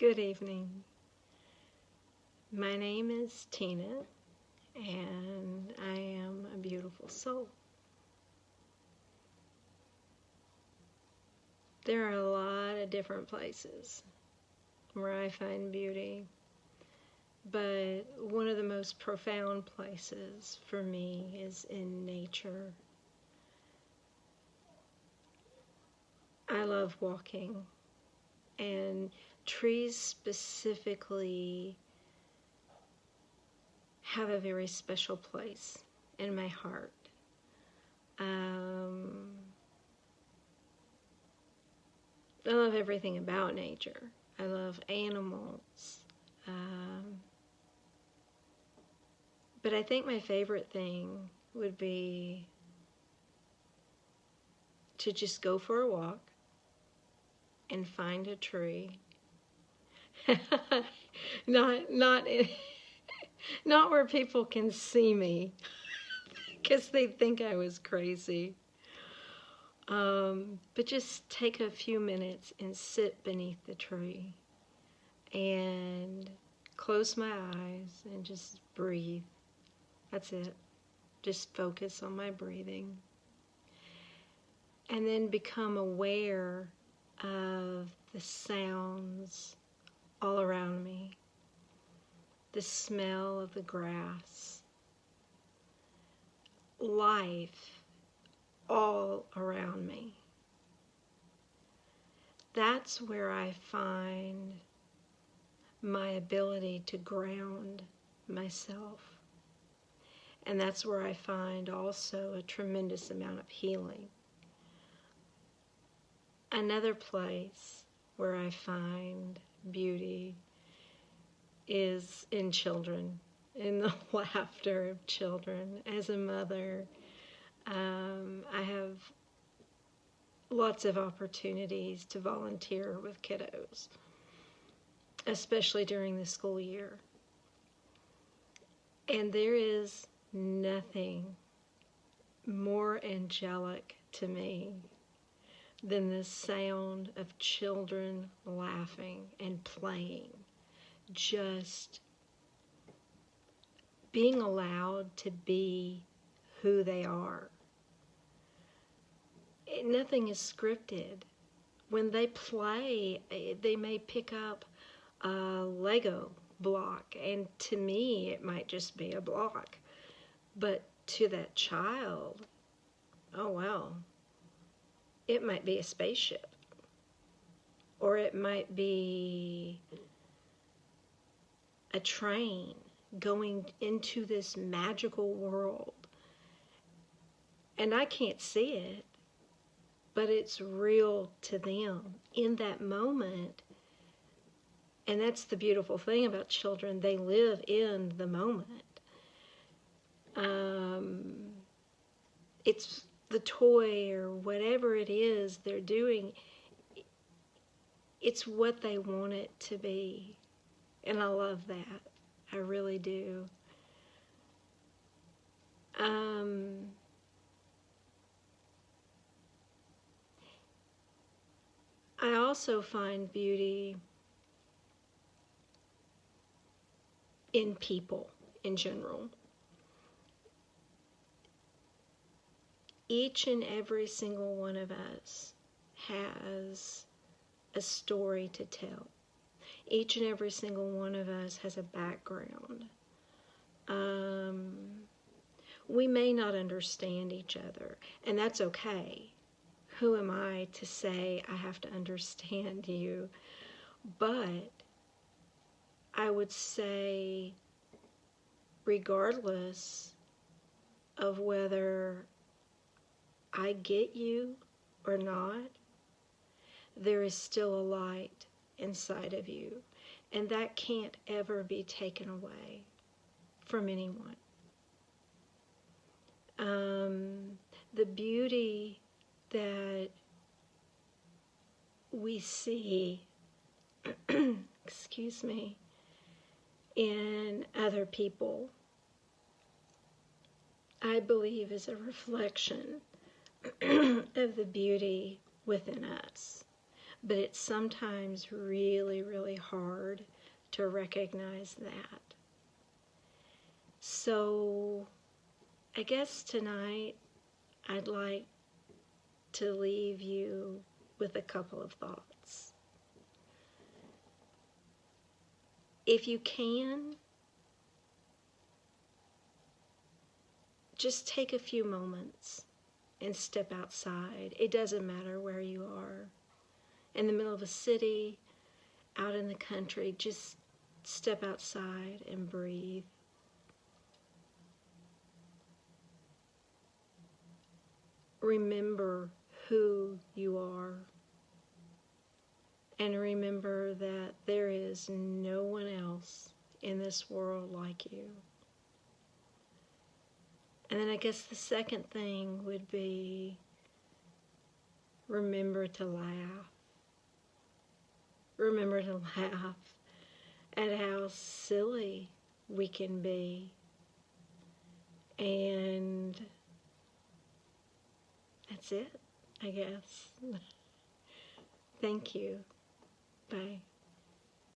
Good evening. My name is Tena, and I am a beautiful soul. There are a lot of different places where I find beauty, but one of the most profound places for me is in nature. I love walking, and trees specifically have a very special place in my heart. I love everything about nature. I love animals. But I think my favorite thing would be to just go for a walk and find a tree. not not where people can see me because they think I was crazy. But just take a few minutes and sit beneath the tree and close my eyes and just breathe. That's it. Just focus on my breathing. And then become aware of the sounds all around me. The smell of the grass. Life all around me. That's where I find my ability to ground myself. And that's where I find also a tremendous amount of healing. Another place where I find beauty is in children, in the laughter of children. As a mother, I have lots of opportunities to volunteer with kiddos, especially during the school year. And there is nothing more angelic to me than the sound of children laughing and playing, just being allowed to be who they are. Nothing is scripted. When they play, they may pick up a Lego block, and to me it might just be a block, but to that child, oh wow, it might be a spaceship, or it might be a train going into this magical world, and I can't see it, but it's real to them in that moment. And that's the beautiful thing about children. They live in the moment. It's the toy or whatever it is they're doing. It's what they want it to be. And I love that. I really do. I also find beauty in people in general. Each and every single one of us has a story to tell. Each and every single one of us has a background. We may not understand each other, and that's okay. Who am I to say I have to understand you? But I would say, regardless of whether I get you or not, there is still a light inside of you, and that can't ever be taken away from anyone. The beauty that we see, excuse me, in other people, I believe is a reflection of the beauty within us. But it's sometimes really, really hard to recognize that. So I guess tonight I'd like to leave you with a couple of thoughts. If you can, just take a few moments and step outside. It doesn't matter where you are. In the middle of a city, out in the country, just step outside and breathe. Remember who you are. And remember that there is no one else in this world like you. And then I guess the second thing would be remember to laugh. Remember to laugh at how silly we can be. And that's it, I guess. Thank you. Bye.